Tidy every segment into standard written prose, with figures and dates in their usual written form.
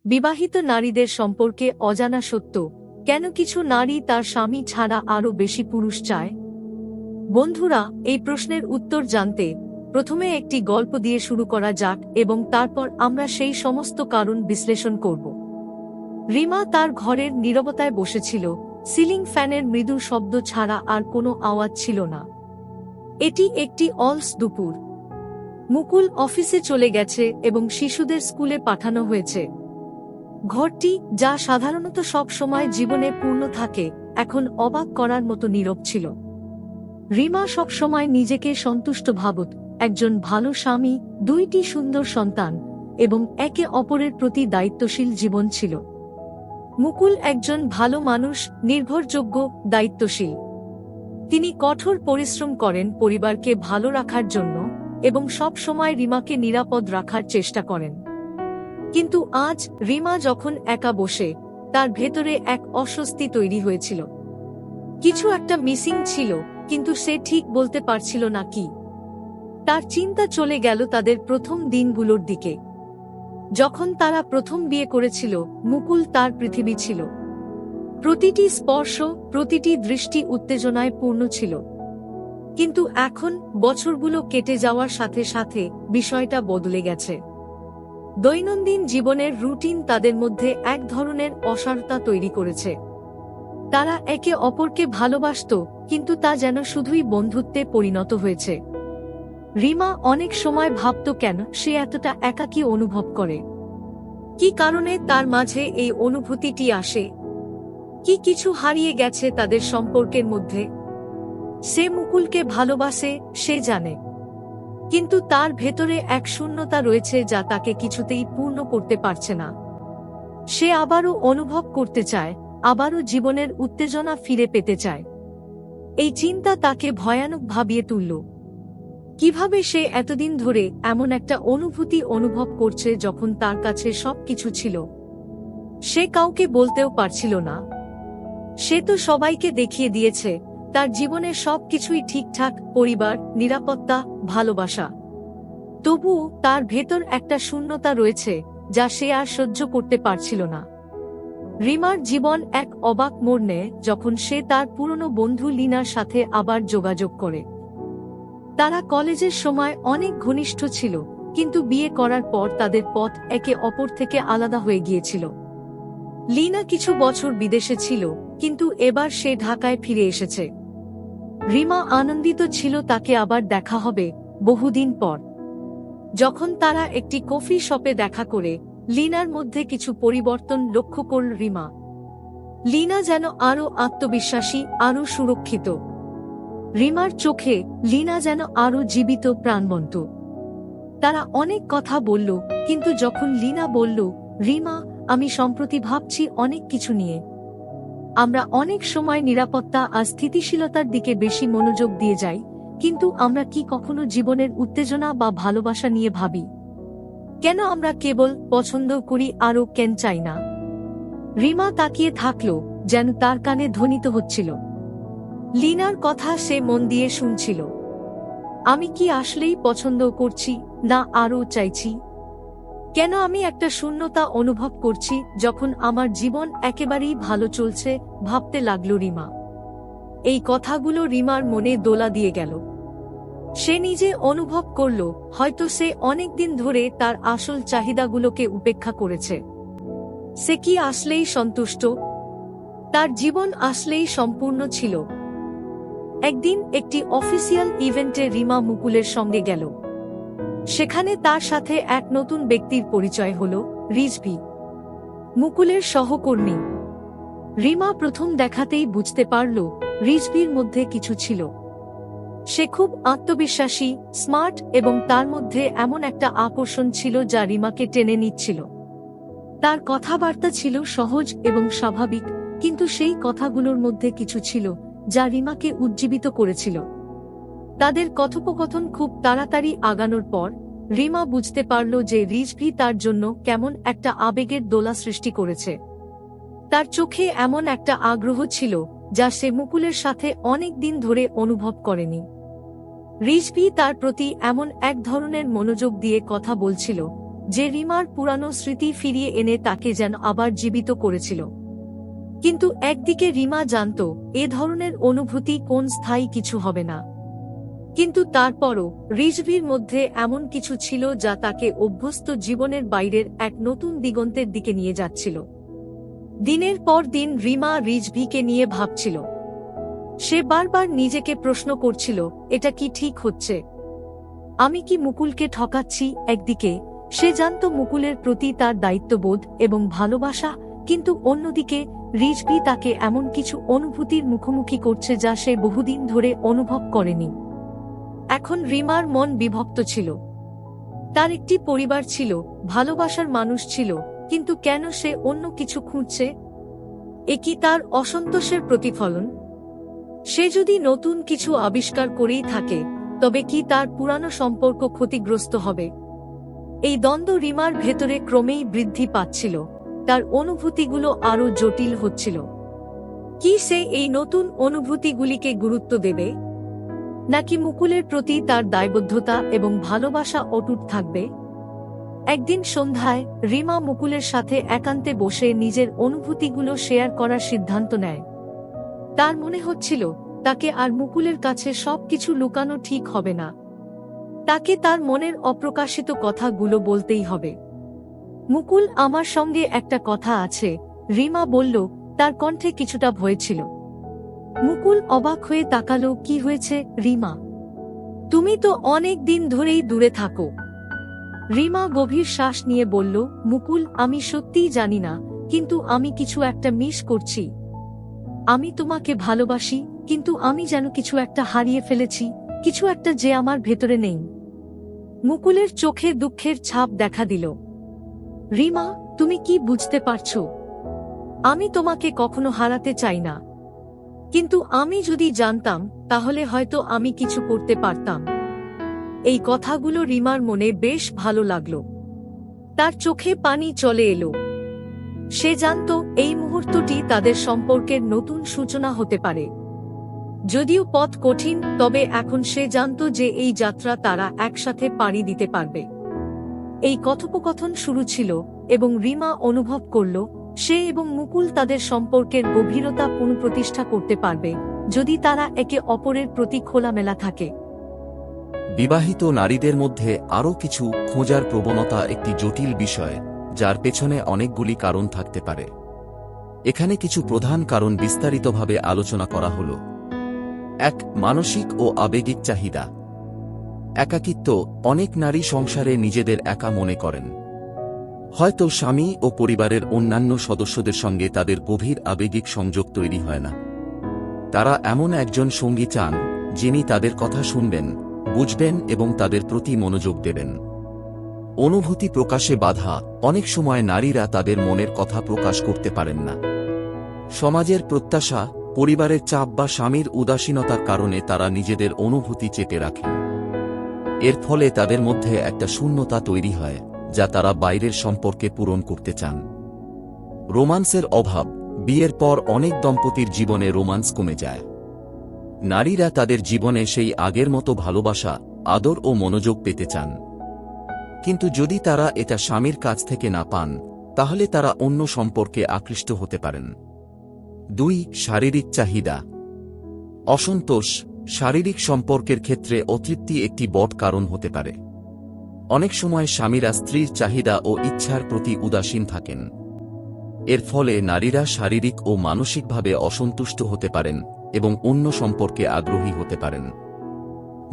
বিবাহিত নারীদের সম্পর্কে অজানা সত্য, কেন কিছু নারী তার স্বামী ছাড়া আরও বেশি পুরুষ চায়? বন্ধুরা, এই প্রশ্নের উত্তর জানতে প্রথমে একটি গল্প দিয়ে শুরু করা যাক এবং তারপর আমরা সেই সমস্ত কারণ বিশ্লেষণ করব। রিমা তার ঘরের নীরবতায় বসেছিল, সিলিং ফ্যানের মৃদু শব্দ ছাড়া আর কোনো আওয়াজ ছিল না। এটি একটি অলস দুপুর। মুকুল অফিসে চলে গেছে এবং শিশুদের স্কুলে পাঠানো হয়েছে। ঘরটি, যা সাধারণত সব সময় জীবনে পূর্ণ থাকে, এখন অবাক করার মতো নীরব ছিল। রিমা সবসময় নিজেকে সন্তুষ্ট ভাবত, একজন ভালো স্বামী, দুইটি সুন্দর সন্তান এবং একে অপরের প্রতি দায়িত্বশীল জীবন ছিল। মুকুল একজন ভালো মানুষ, নির্ভরযোগ্য, দায়িত্বশীল। তিনি কঠোর পরিশ্রম করেন পরিবারকে ভালো রাখার জন্য এবং সব সময় রিমাকে নিরাপদ রাখার চেষ্টা করেন। কিন্তু আজ রিমা যখন একা বসে, তার ভেতরে এক অস্বস্তি তৈরি হয়েছিল। কিছু একটা মিসিং ছিল, কিন্তু সে ঠিক বলতে পারছিল না কি। তার চিন্তা চলে গেল তাদের প্রথম দিনগুলোর দিকে। যখন তারা প্রথম বিয়ে করেছিল, মুকুল তার পৃথিবী ছিল। প্রতিটি স্পর্শ, প্রতিটি দৃষ্টি উত্তেজনায় পূর্ণ ছিল। কিন্তু এখন, বছরগুলো কেটে যাওয়ার সাথে সাথে, বিষয়টা বদলে গেছে। দৈনন্দিন জীবনের রুটিন তাদের মধ্যে এক ধরনের অসারতা তৈরি করেছে। তারা একে অপরকে ভালোবাসত, কিন্তু তা যেন শুধুই বন্ধুত্বে পরিণত হয়েছে। রিমা অনেক সময় ভাবত কেন সে এতটা একাকী অনুভব করে। কি কারণে তার মাঝে এই অনুভূতিটি আসে? কি কিছু হারিয়ে গেছে তাদের সম্পর্কের মধ্যে? সে মুকুলকে ভালোবাসে, সে জানে। কিন্তু তার ভেতরে এক শূন্যতা রয়েছে যা তাকে কিছুতেই পূর্ণ করতে পারছে না। সে আবারও অনুভব করতে চায়, আবারও জীবনের উত্তেজনা ফিরে পেতে চায়। এই চিন্তা তাকে ভয়ানক ভাবিয়ে তুলল। কিভাবে সে এতদিন ধরে এমন একটা অনুভূতি অনুভব করছে যখন তার কাছে সবকিছু ছিল? সে কাউকে বলতেও পারছিল না। সে তো সবাইকে দেখিয়ে দিয়েছে তার জীবনের সবকিছুই ঠিকঠাক, পরিবার, নিরাপত্তা, ভালোবাসা। তবুও তার ভেতর একটা শূন্যতা রয়েছে যা সে আর সহ্য করতে পারছিল না। রিমার জীবন এক অবাক মোড় নেয় যখন সে তার পুরনো বন্ধু লিনার সাথে আবার যোগাযোগ করে। তারা কলেজের সময় অনেক ঘনিষ্ঠ ছিল, কিন্তু বিয়ে করার পর তাদের পথ একে অপর থেকে আলাদা হয়ে গিয়েছিল। লিনা কিছু বছর বিদেশে ছিল, কিন্তু এবার সে ঢাকায় ফিরে এসেছে। রিমা আনন্দিত ছিল তাকে আবার দেখা হবে, বহুদিন পর। যখন তারা একটি কফি শপে দেখা করে, লিনার মধ্যে কিছু পরিবর্তন লক্ষ্য করল রিমা। লিনা যেন আরও আত্মবিশ্বাসী, আরও সুরক্ষিত। রিমার চোখে লিনা যেন আরও জীবিত, প্রাণবন্ত। তারা অনেক কথা বলল, কিন্তু যখন লিনা বলল, রিমা, আমি সম্প্রতি ভাবছি অনেক কিছু নিয়ে। আমরা অনেক সময় নিরাপত্তা আর স্থিতিশীলতার দিকে বেশি মনোযোগ দিয়ে যাই, কিন্তু আমরা কি কখনো জীবনের উত্তেজনা বা ভালোবাসা নিয়ে ভাবি? কেন আমরা কেবল পছন্দ করি আরও কেন চাই না? রিমা তাকিয়ে থাকল, যেন তার কানে ধ্বনিত হচ্ছিল। লিনার কথা সে মন দিয়ে শুনছিল। আমি কি আসলেই পছন্দ করছি, না আরও চাইছি? কেন আমি একটা শূন্যতা অনুভব করছি যখন আমার জীবন একেবারেই ভালো চলছে? ভাবতে লাগল রিমা। এই কথাগুলো রিমার মনে দোলা দিয়ে গেল। সে নিজে অনুভব করল, হয়তো সে অনেকদিন ধরে তার আসল চাহিদাগুলোকে উপেক্ষা করেছে। সে কি আসলেই সন্তুষ্ট? তার জীবন আসলেই সম্পূর্ণ ছিল? একদিন একটি অফিসিয়াল ইভেন্টে রিমা মুকুলের সঙ্গে গেল। সেখানে তার সাথে এক নতুন ব্যক্তির পরিচয় হল, রিজভি, মুকুলের সহকর্মী। রিমা প্রথম দেখাতেই বুঝতে পারল রিজভির মধ্যে কিছু ছিল। সে খুব আত্মবিশ্বাসী, স্মার্ট এবং তার মধ্যে এমন একটা আকর্ষণ ছিল যা রিমাকে টেনে নিচ্ছিল। তার কথাবার্তা ছিল সহজ এবং স্বাভাবিক, কিন্তু সেই কথাগুলোর মধ্যে কিছু ছিল যা রিমাকে উজ্জীবিত করেছিল। তাদের কথোপকথন খুব তাড়াতাড়ি আগানোর পর রিমা বুঝতে পারল যে রিজভি তার জন্য কেমন একটা আবেগের দোলা সৃষ্টি করেছে। তার চোখে এমন একটা আগ্রহ ছিল যা সে মুকুলের সাথে অনেক দিন ধরে অনুভব করেনি। রিজভি তার প্রতি এমন এক ধরনের মনোযোগ দিয়ে কথা বলছিল যে রিমার পুরানো স্মৃতি ফিরিয়ে এনে তাকে যেন আবার জীবিত করেছিল। কিন্তু একদিকে রিমা জানত এ ধরনের অনুভূতি কোন স্থায়ী কিছু হবে না। কিন্তু তারপরও রিজভির মধ্যে এমন কিছু ছিল যা তাকে অভ্যস্ত জীবনের বাইরের এক নতুন দিগন্তের দিকে নিয়ে যাচ্ছিল। দিনের পর দিন রিমা রিজভিকে নিয়ে ভাবছিল। সে বারবার নিজেকে প্রশ্ন করছিল, এটা কি ঠিক হচ্ছে? আমি কি মুকুলকে ঠকাচ্ছি? একদিকে সে জানত মুকুলের প্রতি তার দায়িত্ববোধ এবং ভালোবাসা, কিন্তু অন্যদিকে রিজভি তাকে এমন কিছু অনুভূতির মুখোমুখি করছে যা সে বহুদিন ধরে অনুভব করেনি। এখন রিমার মন বিভক্ত ছিল। তার একটি পরিবার ছিল, ভালোবাসার মানুষ ছিল, কিন্তু কেন সে অন্য কিছু খুঁজছে? এ কি তার অসন্তোষের প্রতিফলন? সে যদি নতুন কিছু আবিষ্কার করেই থাকে, তবে কি তার পুরানো সম্পর্ক ক্ষতিগ্রস্ত হবে? এই দ্বন্দ্ব রিমার ভেতরে ক্রমেই বৃদ্ধি পাচ্ছিল। তার অনুভূতিগুলো আরও জটিল হচ্ছিল। কি সে এই নতুন অনুভূতিগুলিকে গুরুত্ব দেবে, নাকি মুকুলের প্রতি তার দায়বদ্ধতা এবং ভালোবাসা অটুট থাকবে? একদিন সন্ধ্যায় রিমা মুকুলের সাথে একান্তে বসে নিজের অনুভূতিগুলো শেয়ার করার সিদ্ধান্ত নেয়। তার মনে হচ্ছিল তাকে আর মুকুলের কাছে সবকিছু লুকানো ঠিক হবে না। তাকে তার মনের অপ্রকাশিত কথাগুলো বলতেই হবে। মুকুল, আমার সঙ্গে একটা কথা আছে, রিমা বলল, তার কণ্ঠে কিছুটা ভয় ছিল। মুকুল অবাক হয়ে তাকালো। কি হয়েছে রিমা? তুমি তো অনেক দিন ধরেই দূরে থাকো। রিমা গভীর শ্বাস নিয়ে বলল, মুকুল, আমি সত্যিই জানি না, কিন্তু আমি কিছু একটা মিস করছি। আমি তোমাকে ভালোবাসি, কিন্তু আমি যেন কিছু একটা হারিয়ে ফেলেছি, কিছু একটা যে আমার ভেতরে নেই। মুকুলের চোখে দুঃখের ছাপ দেখা দিল। রিমা, তুমি কি বুঝতে পারছো? আমি তোমাকে কখনো হারাতে চাই না, কিন্তু আমি যদি জানতাম তাহলে হয়তো আমি কিছু করতে পারতাম। এই কথাগুলো রিমার মনে বেশ ভালো লাগলো। তার চোখে পানি চলে এলো। সে জানত এই মুহূর্তটি তাদের সম্পর্কের নতুন সূচনা হতে পারে। যদিও পথ কঠিন, তবে এখন সে জানত যে এই যাত্রা তারা একসাথে পাড়ি দিতে পারবে। এই কথোপকথন শুরু ছিল, এবং রিমা অনুভব করল সে এবং মুকুল তাদের সম্পর্কের গভীরতা পুনঃপ্রতিষ্ঠা করতে পারবে যদি তারা একে অপরের প্রতি খোলামেলা থাকে। বিবাহিত নারীদের মধ্যে আরও কিছু খোঁজার প্রবণতা একটি জটিল বিষয়, যার পেছনে অনেকগুলি কারণ থাকতে পারে। এখানে কিছু প্রধান কারণ বিস্তারিতভাবে আলোচনা করা হল। ১. মানসিক ও আবেগিক চাহিদা। একাকিত্ব। অনেক নারী সংসারে নিজেদের একা মনে করেন। হয়তো স্বামী ও পরিবারের অন্যান্য সদস্যদের সঙ্গে তাদের গভীর আবেগিক সংযোগ তৈরি হয় না। তারা এমন একজন সঙ্গী চান যিনি তাদের কথা শুনবেন, বুঝবেন এবং তাদের প্রতি মনোযোগ দেবেন। অনুভূতি প্রকাশে বাধা। অনেক সময় নারীরা তাদের মনের কথা প্রকাশ করতে পারেন না। সমাজের প্রত্যাশা, পরিবারের চাপ বা স্বামীর উদাসীনতার কারণে তারা নিজেদের অনুভূতি চেপে রাখেন। এর ফলে তাদের মধ্যে একটা শূন্যতা তৈরি হয়, যা তারা বাইরের সম্পর্কে পূরণ করতে চান। রোমান্সের অভাব। বিয়ের পর অনেক দম্পতির জীবনে রোমান্স কমে যায়। নারীরা তাদের জীবনে সেই আগের মতো ভালোবাসা, আদর ও মনোযোগ পেতে চান। কিন্তু যদি তারা এটা স্বামীর কাছ থেকে না পান, তাহলে তারা অন্য সম্পর্কে আকৃষ্ট হতে পারেন। ২. শারীরিক চাহিদা। অসন্তোষ। শারীরিক সম্পর্কের ক্ষেত্রে অতৃপ্তি একটি বড় কারণ হতে পারে। অনেক সময় স্বামীরা স্ত্রীর চাহিদা ও ইচ্ছার প্রতি উদাসীন থাকেন। এর ফলে নারীরা শারীরিক ও মানসিকভাবে অসন্তুষ্ট হতে পারেন এবং অন্য সম্পর্কে আগ্রহী হতে পারেন।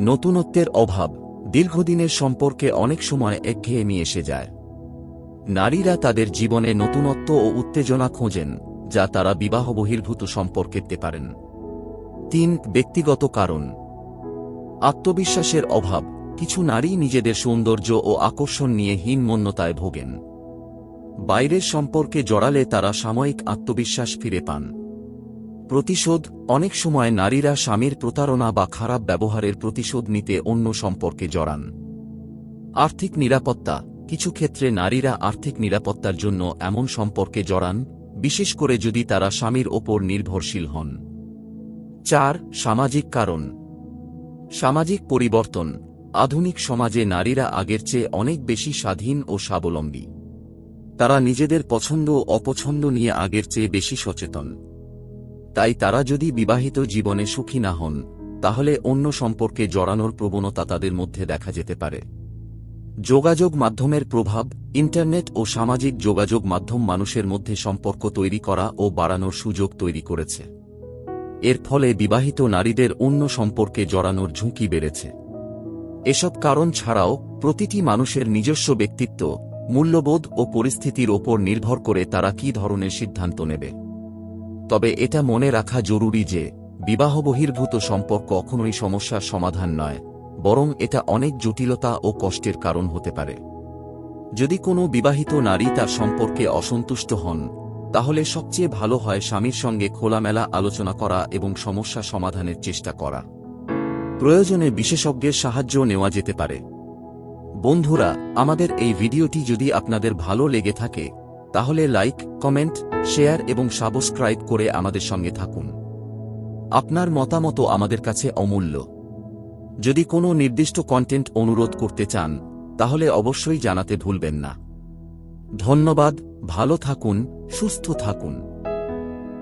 নতুনত্বের অভাব। দীর্ঘদিনের সম্পর্কে অনেক সময় একঘেয়েমি এসে যায়। নারীরা তাদের জীবনে নতুনত্ব ও উত্তেজনা খোঁজেন, যা তারা বিবাহ বহির্ভূত সম্পর্কে পেতে পারেন। ৩. ব্যক্তিগত কারণ। আত্মবিশ্বাসের অভাব। কিছু নারী নিজেদের সৌন্দর্য ও আকর্ষণ নিয়ে হীনমন্যতায় ভোগেন। বাইরের সম্পর্কে জড়ালে তারা সাময়িক আত্মবিশ্বাস ফিরে পান। প্রতিশোধ। অনেক সময় নারীরা স্বামীর প্রতারণা বা খারাপ ব্যবহারের প্রতিশোধ নিতে অন্য সম্পর্কে জড়ান। আর্থিক নিরাপত্তা। কিছু ক্ষেত্রে নারীরা আর্থিক নিরাপত্তার জন্য এমন সম্পর্কে জড়ান, বিশেষ করে যদি তারা স্বামীর ওপর নির্ভরশীল হন। ৪. সামাজিক কারণ। সামাজিক পরিবর্তন। আধুনিক সমাজে নারীরা আগের চেয়ে অনেক বেশি স্বাধীন ও স্বাবলম্বী। তারা নিজেদের পছন্দ ও অপছন্দ নিয়ে আগের চেয়ে বেশি সচেতন। তাই তারা যদি বিবাহিত জীবনে সুখী না হন, তাহলে অন্য সম্পর্কে জড়ানোর প্রবণতা তাদের মধ্যে দেখা যেতে পারে। যোগাযোগ মাধ্যমের প্রভাব। ইন্টারনেট ও সামাজিক যোগাযোগ মাধ্যম মানুষের মধ্যে সম্পর্ক তৈরি করা ও বাড়ানোর সুযোগ তৈরি করেছে। এর ফলে বিবাহিত নারীদের অন্য সম্পর্কে জড়ানোর ঝুঁকি বেড়েছে। এসব কারণ ছাড়াও প্রতিটি মানুষের নিজস্ব ব্যক্তিত্ব, মূল্যবোধ ও পরিস্থিতির ওপর নির্ভর করে তারা কী ধরনের সিদ্ধান্ত নেবে। তবে এটা মনে রাখা জরুরি যে বিবাহ বহির্ভূত সম্পর্ক কখনোই সমস্যার সমাধান নয়, বরং এটা অনেক জটিলতা ও কষ্টের কারণ হতে পারে। যদি কোনো বিবাহিত নারী তার সম্পর্কে অসন্তুষ্ট হন, তাহলে সবচেয়ে ভালো হয় স্বামীর সঙ্গে খোলামেলা আলোচনা করা এবং সমস্যা সমাধানের চেষ্টা করা। প্রয়োজনে বিশেষজ্ঞের সাহায্য নেওয়া যেতে পারে। বন্ধুরা, আমাদের এই ভিডিওটি যদি আপনাদের ভালো লেগে থাকে, তাহলে লাইক, কমেন্ট, শেয়ার এবং সাবস্ক্রাইব করে আমাদের সঙ্গে থাকুন। আপনার মতামত আমাদের কাছে অমূল্য। যদি কোনো নির্দিষ্ট কন্টেন্ট অনুরোধ করতে চান, তাহলে অবশ্যই জানাতে ভুলবেন না। ধন্যবাদ, ভালো থাকুন, সুস্থ থাকুন।